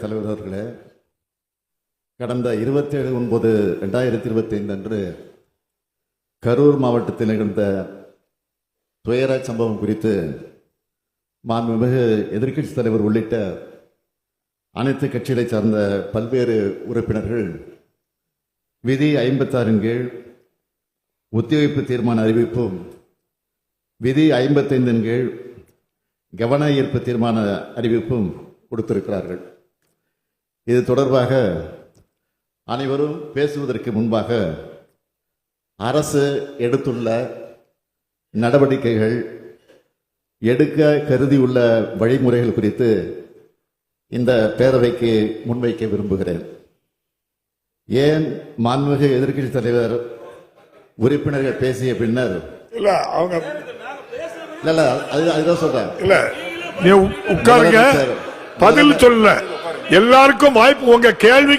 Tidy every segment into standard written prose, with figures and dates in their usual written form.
தலைவர் அவர்களே, கடந்த 27/9/2025 அன்று கரூர் மாவட்டத்தில் நிகழ்ந்த துயர சம்பவம் குறித்து மாண்புமிகு எதிர்க்கட்சி தலைவர் உள்ளிட்ட அனைத்து கட்சிகளை சார்ந்த பல்வேறு உறுப்பினர்கள் விதி 56 கீழ் ஒத்திவைப்பு தீர்மான அறிவிப்பும் விதி 55 கீழ் கவன ஈர்ப்பு தீர்மான அறிவிப்பும் கொடுத்திருக்கிறார்கள். இது தொடர்பாக அனைவரும் பேசுவதற்கு முன்பாக அரசு எடுத்துள்ள நடவடிக்கைகள், எடுக்க கருதியுள்ள வழிமுறைகள் குறித்து இந்த பேரவைக்கு முன்வைக்க விரும்புகிறேன். ஏன் மாண்புமிகு எதிர்க்கட்சி தலைவர் உறுப்பினர்கள் பேசிய பின்னர் அதுதான் சொல்றேன். இல்ல நீ உட்காருங்க, பதில் சொல்ல எல்லாருக்கும் வாய்ப்பு. உங்க கேள்வி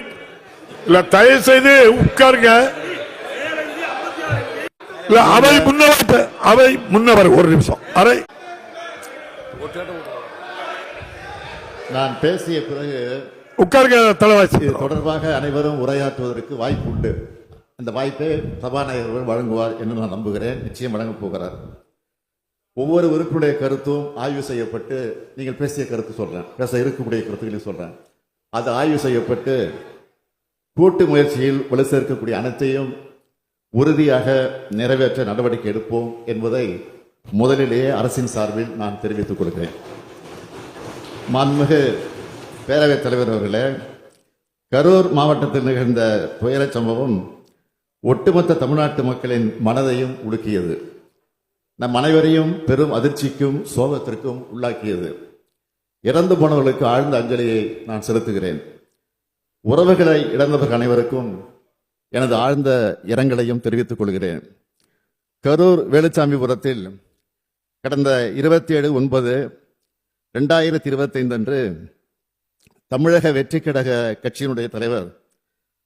இல்ல, தயவு செய்து உட்காருங்க. இல்ல, அவை முன்னவர் ஒரு நிமிஷம். நான் பேசிய பிறகு உட்காருங்க. தலைவாசி தொடர்பாக அனைவரும் உரையாற்றுவதற்கு வாய்ப்பு உண்டு. அந்த வாய்ப்பை சபாநாயகர் வழங்குவார் என்று நான் நம்புகிறேன். நிச்சயம் வழங்கப் போகிறார். ஒவ்வொரு உறுப்பினுடைய கருத்தும் ஆய்வு செய்யப்பட்டு, நீங்கள் பேசிய கருத்து சொல்றேன், பேச இருக்கக்கூடிய கருத்துக்களை சொல்றேன், அது ஆய்வு செய்யப்பட்டு கூட்டு முயற்சியில் வலு சேர்க்கக்கூடிய அனைத்தையும் உறுதியாக நிறைவேற்ற நடவடிக்கை எடுப்போம் என்பதை முதலிலேயே அரசின் சார்பில் நான் தெரிவித்துக் கொள்கிறேன். மாண்புமிகு பேரவைத் தலைவர் அவர்களே, கரூர் மாவட்டத்தில் நிகழ்ந்த துயர சம்பவம் ஒட்டுமொத்த தமிழ்நாட்டு மக்களின் மனதையும் உலுக்கியது. நம் அனைவரையும் பெரும் அதிர்ச்சிக்கும் சோகத்திற்கும் உள்ளாக்கியது. இறந்து போனவர்களுக்கு ஆழ்ந்த அஞ்சலியை நான் செலுத்துகிறேன். உறவுகளை இழந்தவர்கள் அனைவருக்கும் எனது ஆழ்ந்த இரங்கலையும் தெரிவித்துக் கொள்கிறேன். கரூர் வேலுச்சாமிபுரத்தில் கடந்த 27/9/2025 அன்று தமிழக வெற்றி கழக கட்சியினுடைய தலைவர்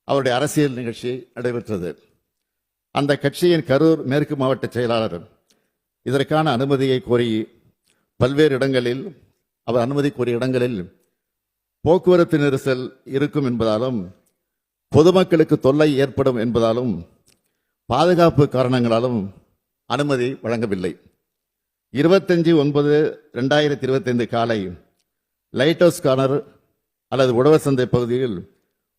அவருடைய அரசியல் நிகழ்ச்சி நடைபெற்றது. அந்த கட்சியின் கரூர் மேற்கு மாவட்ட செயலாளர் இதற்கான அனுமதியை கோரி பல்வேறு இடங்களில், அவர் அனுமதி கோரிய இடங்களில் போக்குவரத்து நெரிசல் இருக்கும் என்பதாலும், பொதுமக்களுக்கு தொல்லை ஏற்படும் என்பதாலும், பாதுகாப்பு காரணங்களாலும் அனுமதி வழங்கவில்லை. 25/9/2025 காலை லைட் ஹவுஸ் கார்னர் அல்லது உழவர் சந்தை பகுதியில்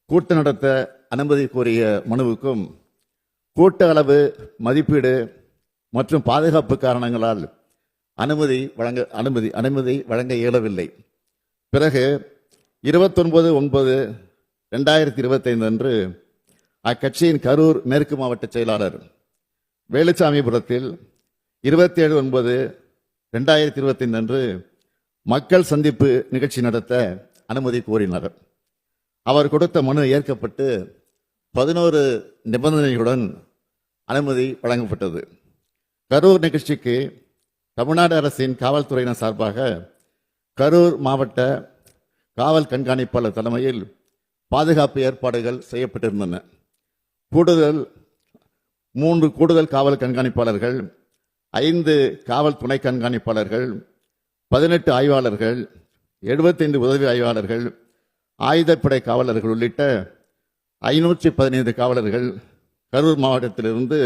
கூட்டம் நடத்த அனுமதி கோரிய மனுவுக்கும் கூட்ட அளவு, மதிப்பீடு மற்றும் பாதுகாப்பு காரணங்களால் அனுமதி வழங்க இயலவில்லை. பிறகு 29/9/2025 அன்று அக்கட்சியின் கரூர் மேற்கு மாவட்ட செயலாளர் வேலுச்சாமிபுரத்தில் 27/9/2025 அன்று மக்கள் சந்திப்பு நிகழ்ச்சி நடத்த அனுமதி கோரினார். அவர் கொடுத்த மனு ஏற்கப்பட்டு 11 நிபந்தனைகளுடன் அனுமதி வழங்கப்பட்டது. கரூர் நிகழ்ச்சிக்கு தமிழ்நாடு அரசின் காவல்துறையினர் சார்பாக கரூர் மாவட்ட காவல் கண்காணிப்பாளர் தலைமையில் பாதுகாப்பு ஏற்பாடுகள் செய்யப்பட்டிருந்தன. 3 கூடுதல் காவல் கண்காணிப்பாளர்கள், 5 காவல் துணை கண்காணிப்பாளர்கள், 18 ஆய்வாளர்கள், 75 உதவி ஆய்வாளர்கள், ஆயுதப்படை காவலர்கள் உள்ளிட்ட 515 காவலர்கள் கரூர் மாவட்டத்திலிருந்து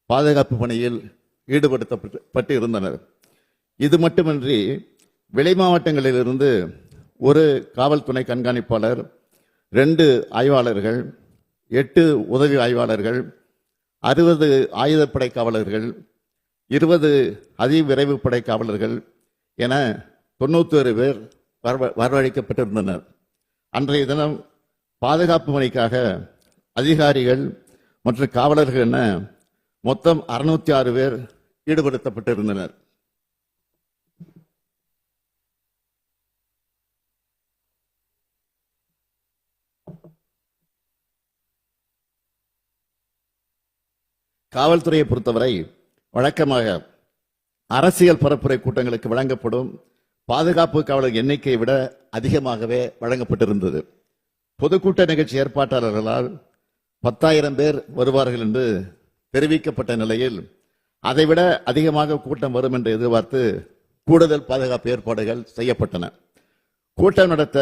பாதுகாப்பு பணியில் ஈடுபடுத்தப்பட்டு இருந்தனர். இது மட்டுமின்றி வெளி மாவட்டங்களிலிருந்து 1 காவல் துணை கண்காணிப்பாளர், 2 ஆய்வாளர்கள், 8 உதவி ஆய்வாளர்கள், 60 ஆயுதப்படை காவலர்கள், 20 அதிவிரைவு படை காவலர்கள் என 91 பேர் வரவழைக்கப்பட்டிருந்தனர். அன்றைய தினம் பாதுகாப்பு பணிக்காக அதிகாரிகள் மற்றும் காவலர்கள் என மொத்தம் 606 பேர் ஈடுபடுத்தப்பட்டிருந்தனர். காவல்துறையை பொறுத்தவரை வழக்கமாக அரசியல் பரப்புரை கூட்டங்களுக்கு வழங்கப்படும் பாதுகாப்பு காவலர் எண்ணிக்கையை விட அதிகமாகவே வழங்கப்பட்டிருந்தது. பொதுக்கூட்ட நிகழ்ச்சி ஏற்பாட்டாளர்களால் 10,000 பேர் வருவார்கள் என்று தெரிவிக்கப்பட்ட நிலையில் அதைவிட அதிகமாக கூட்டம் வரும் என்று எதிர்பார்த்து கூடுதல் பாதுகாப்பு ஏற்பாடுகள் செய்யப்பட்டன. கூட்டம் நடத்த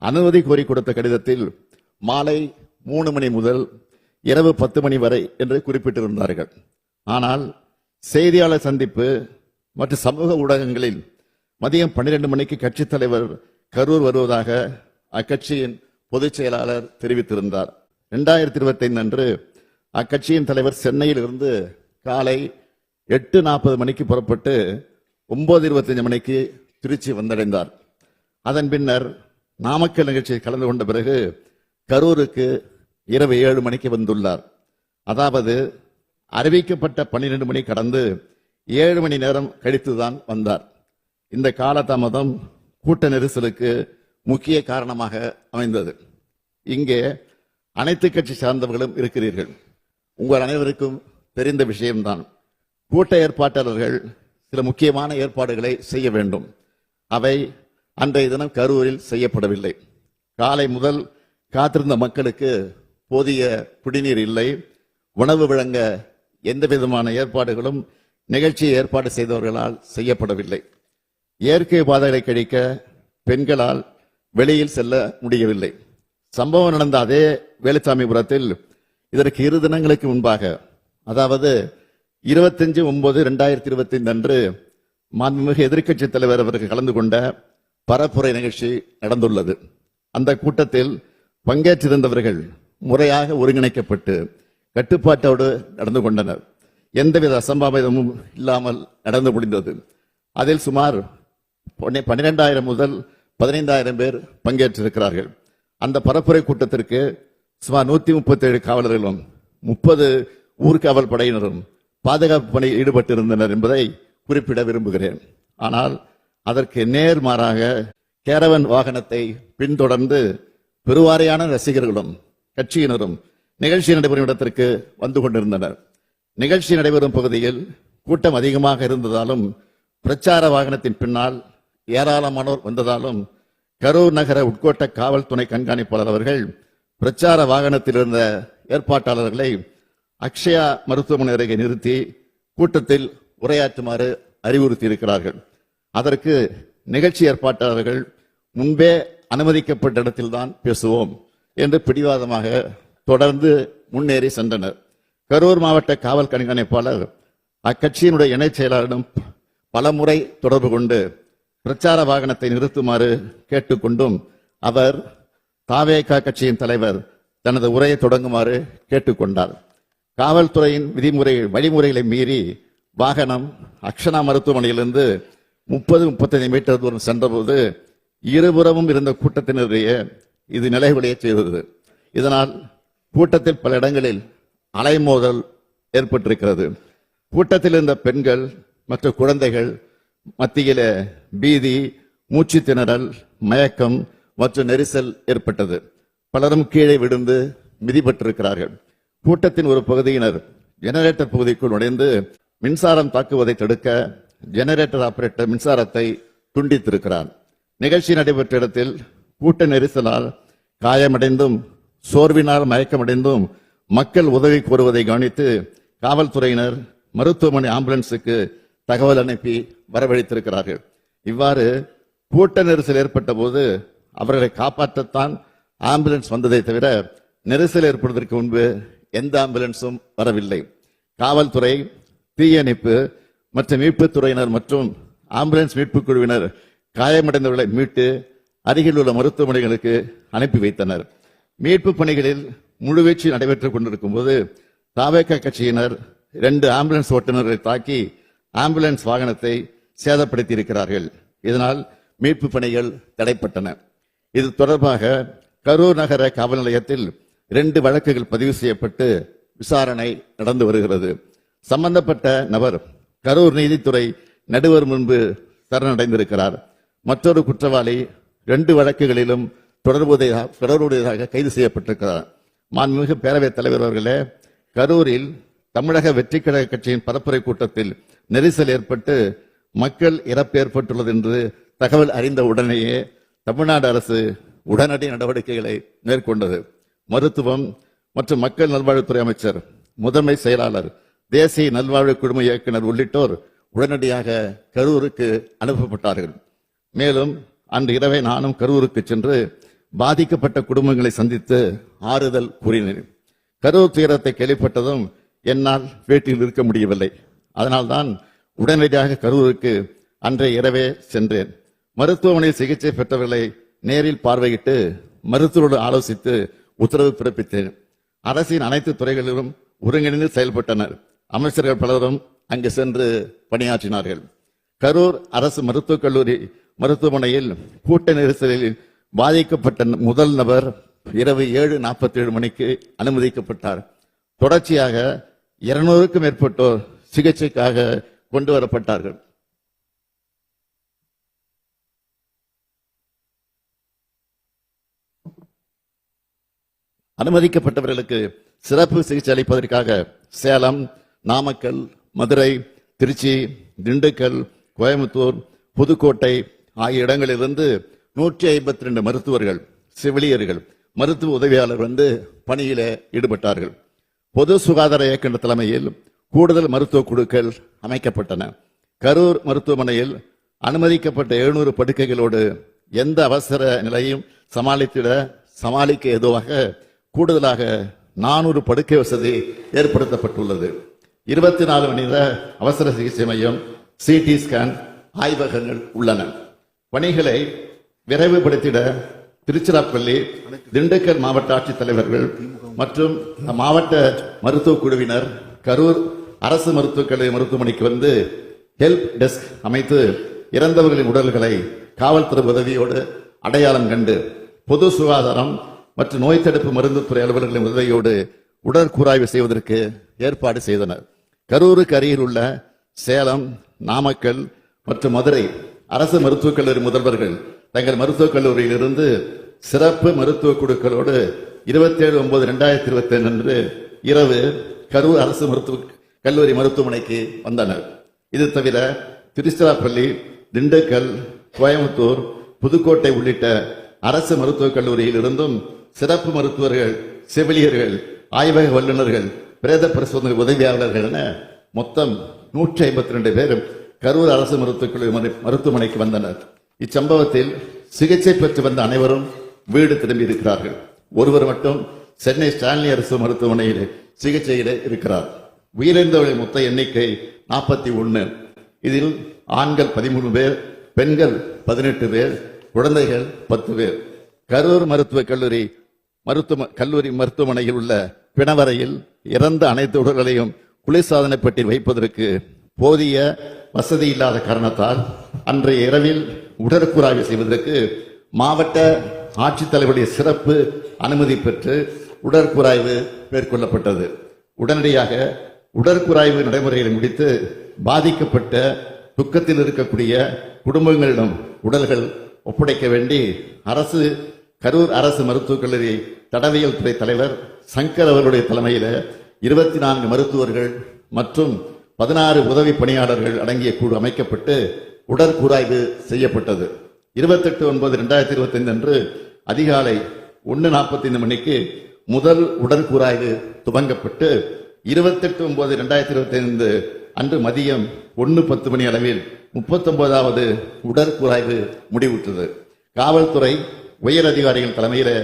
அனுமதி கோரி கொடுத்த கடிதத்தில் மாலை 3 மணி முதல் இரவு 10 மணி வரை என்று குறிப்பிட்டிருந்தார்கள். ஆனால் செய்தியாளர் சந்திப்பு மற்றும் சமூக ஊடகங்களில் மதியம் 12 மணிக்கு கட்சித் தலைவர் கரூர் வருவதாக அக்கட்சியின் பொதுச் செயலாளர் தெரிவித்திருந்தார். 2025 அன்று அக்கட்சியின் தலைவர் சென்னையில் இருந்து காலை 8:40 மணிக்கு புறப்பட்டு 9:25 மணிக்கு திருச்சி வந்தடைந்தார். அதன் பின்னர் நாமக்கல் நிகழ்ச்சியில் கலந்து கொண்ட பிறகு கரூருக்கு இரவு 7 மணிக்கு வந்துள்ளார். அதாவது அறிவிக்கப்பட்ட 12 மணி கடந்து 7 மணி நேரம் கழித்துதான் வந்தார். இந்த காலதாமதம் கூட்ட நெரிசலுக்கு முக்கிய காரணமாக அமைந்தது. இங்கே அனைத்து கட்சி சார்ந்தவர்களும் இருக்கிறீர்கள். உங்கள் அனைவருக்கும் தெரிந்த விஷயம்தான். கூட்ட ஏற்பாட்டாளர்கள் சில முக்கியமான ஏற்பாடுகளை செய்ய வேண்டும். அவை அன்றைய தினம் கரூரில் செய்யப்படவில்லை. காலை முதல் காத்திருந்த மக்களுக்கு போதிய குடிநீர் இல்லை. உணவு வழங்க எந்த விதமான ஏற்பாடுகளும் நிகழ்ச்சியை ஏற்பாடு செய்தவர்களால் செய்யப்படவில்லை. இயற்கை பாதைகளை கழிக்க பெண்களால் வெளியில் செல்ல முடியவில்லை. சம்பவம் நடந்த அதே வேலுச்சாமிபுரத்தில் இதற்கு 2 தினங்களுக்கு முன்பாக, அதாவது 25/9/2025 அன்று மாண்புமிகு எதிர்க்கட்சி தலைவர் அவர்கள் கலந்து கொண்ட பரப்புரை நிகழ்ச்சி நடந்துள்ளது. அந்த கூட்டத்தில் பங்கேற்றிருந்தவர்கள் முறையாக ஒருங்கிணைக்கப்பட்டு கட்டுப்பாட்டோடு நடந்து கொண்டனர். எந்தவித அசம்பாவிதமும் இல்லாமல் நடந்து முடிந்தது. அதில் சுமார் 12,000 முதல் 15,000 பேர் பங்கேற்றிருக்கிறார்கள். அந்த பரப்புரை கூட்டத்திற்கு சுமார் 137 காவலர்களும் 30 ஊர்காவல் படையினரும் பாதுகாப்பு பணியில் ஈடுபட்டிருந்தனர் என்பதை குறிப்பிட விரும்புகிறேன். ஆனால் அதற்கு நேர்மாறாக கேரவன் வாகனத்தை பின்தொடர்ந்து பெருவாரியான ரசிகர்களும் கட்சியினரும் நிகழ்ச்சி நடைபெறும் இடத்திற்கு வந்து கொண்டிருந்தனர். நிகழ்ச்சி நடைபெறும் பகுதியில் கூட்டம் அதிகமாக இருந்ததாலும் பிரச்சார வாகனத்தின் பின்னால் ஏராளமானோர் வந்ததாலும் கரூர் நகர உட்கோட்ட காவல் துணை கண்காணிப்பாளர் அவர்கள் பிரச்சார வாகனத்தில் இருந்த ஏற்பாட்டாளர்களை அக்ஷயா மருத்துவமனை அருகே நிறுத்தி கூட்டத்தில் உரையாற்றுமாறு அறிவுறுத்தி இருக்கிறார்கள். அதற்கு நிகழ்ச்சி ஏற்பாட்டாளர்கள் முன்பே அனுமதிக்கப்பட்ட இடத்தில்தான் பேசுவோம் என்று பிடிவாதமாக தொடர்ந்து முன்னேறி சென்றனர். கரூர் மாவட்ட காவல் கண்காணிப்பாளர் அக்கட்சியினுடைய இணைச் செயலாளரிடம் பலமுறை தொடர்பு கொண்டு பிரச்சார வாகனத்தை நிறுத்துமாறு கேட்டுக்கொண்டும் அவர் தாவேகா கட்சியின் தலைவர் தனது உரையை தொடங்குமாறு கேட்டுக்கொண்டார். காவல்துறையின் வழிமுறைகளை மீறி வாகனம் அக்ஷனா மருத்துவமனையிலிருந்து 30-35 மீட்டர் தூரம் சென்றபோது இருபுறமும் இருந்த கூட்டத்தினரையே இது நிலைகுலைய செய்தது. இதனால் கூட்டத்தில் பல இடங்களில் அலைமோதல் ஏற்பட்டிருக்கிறது. கூட்டத்தில் இருந்த பெண்கள் மற்றும் குழந்தைகள் மத்தியில பீதி, மூச்சு திணறல், மயக்கம் மற்றும் நெரிசல் ஏற்பட்டது. பலரும் கீழே விழுந்து மிதிபட்டிருக்கிறார்கள். கூட்டத்தின் ஒரு பகுதியினர் ஜெனரேட்டர் பகுதிக்குள் நுழைந்து மின்சாரம் தாக்குவதை தடுக்க ஜெனரேட்டர் ஆபரேட்டர் மின்சாரத்தை துண்டித்திருக்கிறார். நிகழ்ச்சி நடைபெற்ற இடத்தில் கூட்ட நெரிசலால் காயமடைந்தும் சோர்வினால் மயக்கமடைந்தும் மக்கள் உதவி கோருவதை கவனித்து காவல்துறையினர் மருத்துவமனை ஆம்புலன்ஸுக்கு தகவல் அனுப்பி வரவழைத்திருக்கிறார்கள். இவ்வாறு கூட்ட நெரிசல் ஏற்பட்ட போது அவர்களை காப்பாற்றத்தான் ஆம்புலன்ஸ் வந்ததை தவிர நெரிசல் ஏற்படுவதற்கு முன்பு எந்த ஆம்புலன்ஸும் வரவில்லை. காவல்துறை, தீயணைப்பு மற்றும் மீட்புத் துறையினர் மற்றும் ஆம்புலன்ஸ் மீட்புக் குழுவினர் காயமடைந்தவர்களை மீட்டு அருகில் உள்ள மருத்துவமனைகளுக்கு அனுப்பி வைத்தனர். மீட்பு பணிகளில் முழுவீச்சு நடைபெற்றுக் கொண்டிருக்கும் போது தாவேகா கட்சியினர் 2 ஆம்புலன்ஸ் ஓட்டுநர்களை தாக்கி ஆம்புலன்ஸ் வாகனத்தை சேதப்படுத்தி இருக்கிறார்கள். இதனால் மீட்பு பணிகள் தடைப்பட்டன. இது தொடர்பாக கரூர் நகர காவல் நிலையத்தில் 2 வழக்குகள் பதிவு செய்யப்பட்டு விசாரணை நடந்து வருகிறது. சம்பந்தப்பட்ட நபர் கரூர் நீதித்துறை நடுவர் முன்பு சரணடைந்திருக்கிறார். மற்றொரு குற்றவாளி 2 வழக்குகளிலும் தொடர்புடையதாக கைது செய்யப்பட்டிருக்கிறார். மாண்புமிகு பேரவைத் தலைவர் அவர்களே, கரூரில் தமிழக வெற்றிக் கழக கட்சியின் பரப்புரை கூட்டத்தில் நெரிசல் ஏற்பட்டு மக்கள் இறப்பு ஏற்பட்டுள்ளது என்று தகவல் அறிந்த உடனேயே தமிழ்நாடு அரசு உடனடி நடவடிக்கைகளை மேற்கொண்டது. மருத்துவம் மற்றும் மக்கள் நல்வாழ்வுத்துறை அமைச்சர், முதன்மை செயலாளர், தேசிய நல்வாழ்வு குழும இயக்குனர் உள்ளிட்டோர் உடனடியாக கரூருக்கு அனுப்பப்பட்டார்கள். மேலும் அன்று இரவே நானும் கரூருக்கு சென்று பாதிக்கப்பட்ட குடும்பங்களை சந்தித்து ஆறுதல் கூறினேன். கரூர் துயரத்தை கேள்விப்பட்டதும் என்னால் வீட்டில் இருக்க முடியவில்லை. அதனால்தான் உடனடியாக கரூருக்கு அன்றைய இரவே சென்றேன். மருத்துவமனையில் சிகிச்சை பெற்றவர்களை நேரில் பார்வையிட்டு மருத்துவரோடு ஆலோசித்து உத்தரவு பிறப்பித்தேன். அரசின் அனைத்து துறைகளிலும் ஒருங்கிணைந்து செயல்பட்டனர். அமைச்சர்கள் பலரும் அங்கு சென்று பணியாற்றினார்கள். கரூர் அரசு மருத்துவக் கல்லூரி மருத்துவமனையில் கூட்ட நெரிசலில் பாதிக்கப்பட்ட முதல் நபர் இரவு 7:47 மணிக்கு அனுமதிக்கப்பட்டார். தொடர்ச்சியாக 200க்கும் மேற்பட்டோர் சிகிச்சைக்காக கொண்டு வரப்பட்டார்கள். அனுமதிக்கப்பட்டவர்களுக்கு சிறப்பு சிகிச்சை அளிப்பதற்காக சேலம், நாமக்கல், மதுரை, திருச்சி, திண்டுக்கல், கோயம்புத்தூர், புதுக்கோட்டை ஆகிய இடங்களிலிருந்து 152 மருத்துவர்கள், செவிலியர்கள், மருத்துவ உதவியாளர் வந்து பணியில ஈடுபட்டார்கள். பொது சுகாதார இயக்குநர் தலைமையில் கூடுதல் மருத்துவ குழுக்கள் அமைக்கப்பட்டன. கரூர் மருத்துவமனையில் அனுமதிக்கப்பட்ட 700 படுக்கைகளோடு எந்த அவசர நிலையும் சமாளிக்க ஏதுவாக கூடுதலாக 400 படுக்கை வசதி ஏற்படுத்தப்பட்டுள்ளது. 24 மணி நேர அவசர சிகிச்சை மையம், சிடி ஸ்கேன், ஆய்வகங்கள் உள்ளன. பணிகளை விரைவுபடுத்திட திருச்சிராப்பள்ளி, திண்டுக்கல் மாவட்ட ஆட்சித்தலைவர்கள் மற்றும் மாவட்ட மருத்துவ குழுவினர் கரூர் அரசு மருத்துவக் கல்லூரி மருத்துவமனைக்கு வந்து ஹெல்ப் டெஸ்க் அமைத்து இறந்தவர்களின் உடல்களை காவல்துறை உதவியோடு அடையாளம் கண்டு பொது சுகாதாரம் மற்றும் நோய் தடுப்பு மருந்து துறை அலுவலர்களின் உதவியோடு உடற்கூராய்வு செய்வதற்கு ஏற்பாடு செய்தனர். கரூருக்கு அருகில் உள்ள சேலம், நாமக்கல் மற்றும் மதுரை அரசு மருத்துவக் கல்லூரி முதல்வர்கள் தங்கள் மருத்துவக் கல்லூரியில் இருந்து சிறப்பு மருத்துவ குழுக்களோடு 27/9/2025 அன்று இரவு கரூர் அரசு மருத்துவக் கல்லூரி மருத்துவமனைக்கு வந்தனர். இது தவிர திருச்சிராப்பள்ளி, திண்டுக்கல், கோயம்புத்தூர், புதுக்கோட்டை உள்ளிட்ட அரசு மருத்துவக் கல்லூரியில் இருந்தும் சிறப்பு மருத்துவர்கள், செவிலியர்கள், ஆய்வக வல்லுநர்கள், பிரேத பரிசோதனை உதவியாளர்கள் என மொத்தம் 152 பேர் கரூர் அரசு மருத்துவக் கல்லூரி மருத்துவமனைக்கு வந்தனர். இச்சம்பவத்தில் சிகிச்சை பெற்று வந்த அனைவரும் வீடு திரும்பி இருக்கிறார்கள். ஒருவர் மட்டும் சென்னை ஸ்டான்லி அரசு மருத்துவமனையில் சிகிச்சையில் இருக்கிறார். உயிரிழந்தவர்களின் மொத்த எண்ணிக்கை 41. இதில் ஆண்கள் 13 பேர், பெண்கள் 18 பேர், குழந்தைகள் 10 பேர். கரூர் மருத்துவக் கல்லூரி மருத்துவமனையில் உள்ள பிணவரையில் இறந்த அனைத்து உடல்களையும் குளிர்சாதன பெட்டியில் வைப்பதற்கு போதிய வசதி இல்லாத காரணத்தால் அன்றைய இரவில் உடற்கூராய்வு செய்வதற்கு மாவட்ட ஆட்சித்தலைவருடைய சிறப்பு அனுமதி பெற்று உடற்கூராய்வு மேற்கொள்ளப்பட்டது. உடனடியாக உடற்கூராய்வு நடைமுறைகளை முடித்து பாதிக்கப்பட்ட துக்கத்தில் இருக்கக்கூடிய குடும்பங்களிடம் உடல்கள் ஒப்படைக்க வேண்டி கரூர் அரசு மருத்துவக் கல்லூரி தடவியல் துறை தலைவர் சங்கர் அவர்களுடைய தலைமையில் 24 மருத்துவர்கள் மற்றும் 16 உதவி பணியாளர்கள் அடங்கிய குழு அமைக்கப்பட்டு உடற்கூராய்வு செய்யப்பட்டது. 28/9/2025 அன்று அதிகாலை 1:45 மணிக்கு முதல் உடற்கூராய்வு துவங்கப்பட்டு 28/9/2025 அன்று மதியம் 1:10 மணி அளவில் 39வது உடற்கூராய்வு முடிவுற்றது. காவல்துறை உயர் அதிகாரிகள் தலைமையில்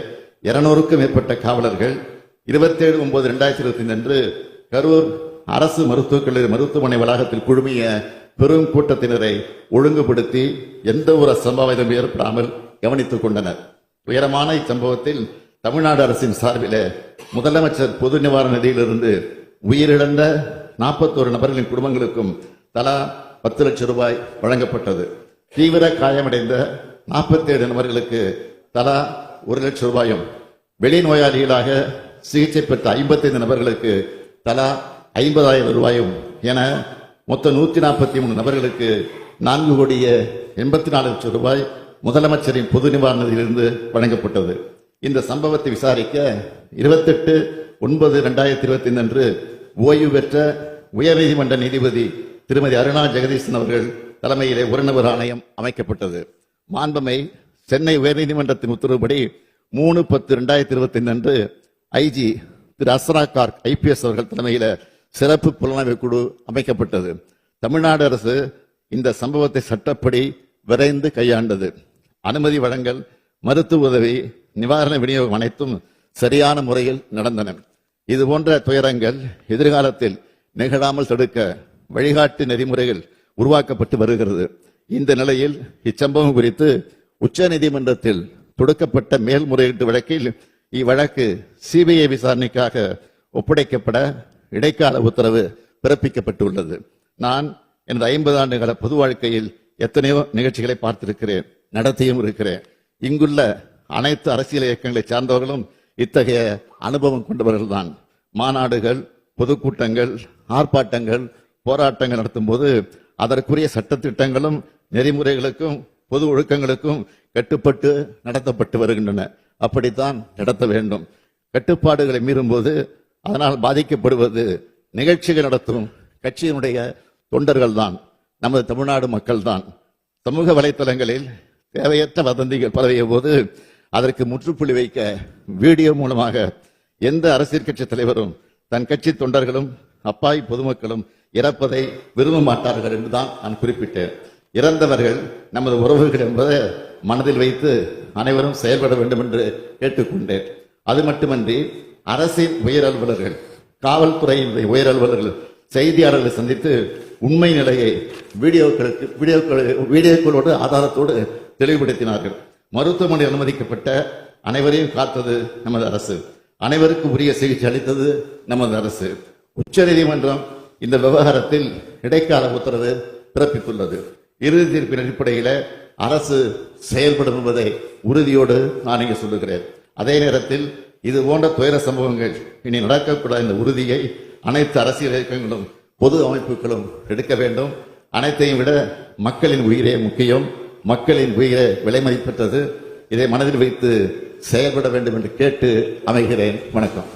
200க்கும் மேற்பட்ட காவலர்கள் 27/9/2025 அன்று கரூர் அரசு மருத்துவக் கல்லூரி மருத்துவமனை வளாகத்தில் குழுமிய பெரும் கூட்டத்தினரை ஒழுங்குபடுத்தி எந்த ஒரு அசம்பாவிதம் ஏற்படாமல் கவனித்துக் கொண்டனர். உயரமான இச்சம்பவத்தில் தமிழ்நாடு அரசின் சார்பில் முதலமைச்சர் பொது நிவாரண நிதியிலிருந்து உயிரிழந்த 41 நபர்களின் குடும்பங்களுக்கும் தலா 10 லட்சம் ரூபாய் வழங்கப்பட்டது. தீவிர காயமடைந்த 47 நபர்களுக்கு தலா 1 லட்சம் ரூபாயும், வெளிநோயாளிகளாக சிகிச்சை பெற்ற 55 நபர்களுக்கு தலா 50,000 ரூபாயும் என மொத்தம் 143 நபர்களுக்கு 4,84 லட்சம் ரூபாய் முதலமைச்சரின் பொது நிவாரணத்திலிருந்து வழங்கப்பட்டது. இந்த சம்பவத்தை விசாரிக்க 28/9/2025 அன்று ஓய்வு பெற்ற உயர்நீதிமன்ற நீதிபதி திருமதி அருணா ஜெகதீசன் அவர்கள் தலைமையிலே ஒரு நபர் ஆணையம் அமைக்கப்பட்டது. மாண்புமை சென்னை உயர்நீதிமன்றத்தின் உத்தரவுப்படி 3/10/2025 அன்று ஐஜி திரு அஸ்ரா கார்க் IPS அவர்கள் தலைமையில சிறப்பு புலனாய்வு குழு அமைக்கப்பட்டது. தமிழ்நாடு அரசு இந்த சம்பவத்தை சட்டப்படி விரைந்து கையாண்டது. அனுமதி வழங்கல், மருத்துவ உதவி, நிவாரண விநியோகம் அனைத்தும் சரியான முறையில் நடந்தன. இது போன்ற துயரங்கள் எதிர்காலத்தில் நிகழாமல் தடுக்க வழிகாட்டு நெறிமுறைகள் உருவாக்கப்பட்டு வருகிறது. இந்த நிலையில் இச்சம்பவம் குறித்து உச்ச நீதிமன்றத்தில் தொடுக்கப்பட்ட மேல்முறையீட்டு வழக்கில் இவ்வழக்கு சிபிஐ விசாரணைக்காக ஒப்படைக்கப்பட இடைக்கால உத்தரவு பிறப்பிக்கப்பட்டுள்ளது. நான் எனது 50 ஆண்டுகால பொது வாழ்க்கையில் எத்தனையோ நிகழ்ச்சிகளை பார்த்திருக்கிறேன், நடத்தியும் இருக்கிறேன். இங்குள்ள அனைத்து அரசியல் இயக்கங்களை சார்ந்தவர்களும் இத்தகைய அனுபவம் கொண்டவர்கள்தான். மாநாடுகள், பொதுக்கூட்டங்கள், ஆர்ப்பாட்டங்கள், போராட்டங்கள் நடத்தும் போது அதற்குரிய சட்டத்திட்டங்களும் நெறிமுறைகளுக்கும் பொது ஒழுக்கங்களுக்கும் கட்டுப்பட்டு நடத்தப்பட்டு வருகின்றன. அப்படித்தான் நடத்த வேண்டும். கட்டுப்பாடுகளை மீறும்போது அதனால் பாதிக்கப்படுவது நிகழ்ச்சிகள் நடத்தும் கட்சியினுடைய தொண்டர்கள் தான், நமது தமிழ்நாடு மக்கள் தான். சமூக வலைத்தளங்களில் தேவையற்ற வதந்திகள் பரவிய போது அதற்கு முற்றுப்புள்ளி வைக்க வீடியோ மூலமாக எந்த அரசியல் கட்சி தலைவரும் தன் கட்சி தொண்டர்களும் அப்பாவி பொதுமக்களும் இறப்பதை விரும்ப மாட்டார்கள் என்றுதான் நான் குறிப்பிட்டேன். இறந்தவர்கள் நமது உறவுகள் என்பதை மனதில் வைத்து அனைவரும் செயல்பட வேண்டும் என்று கேட்டுக்கொண்டேன். அது மட்டுமன்றி அரசின் உயர் அலுவலர்கள், காவல்துறையின் உயர் அலுவலர்கள் செய்தியாளர்களை சந்தித்து உண்மை நிலையை வீடியோக்களோடு ஆதாரத்தோடு தெளிவுபடுத்தினார்கள். மருத்துவமனையில் அனுமதிக்கப்பட்ட அனைவரையும் காத்தது நமது அரசு. அனைவருக்கும் உரிய சிகிச்சை அளித்தது நமது அரசு. உச்ச நீதிமன்றம் இந்த விவகாரத்தில் இடைக்கால உத்தரவு பிறப்பித்துள்ளது. இறுதி தீர்ப்பின் அடிப்படையில் அரசு செயல்படும் என்பதை உறுதியோடு நான் இங்கே சொல்லுகிறேன். அதே நேரத்தில் இது போன்ற துயர சம்பவங்கள் இனி நடக்கக்கூடாத இந்த உறுதியை அனைத்து அரசியல் இயக்கங்களும் பொது அமைப்புகளும் எடுக்க வேண்டும். அனைத்தையும் விட மக்களின் உயிரே முக்கியம். மக்களின் உயிரை விலை மதிப்பற்றது. இதை மனதில் வைத்து செயல்பட வேண்டும் என்று கேட்டு அமைகிறேன். வணக்கம்.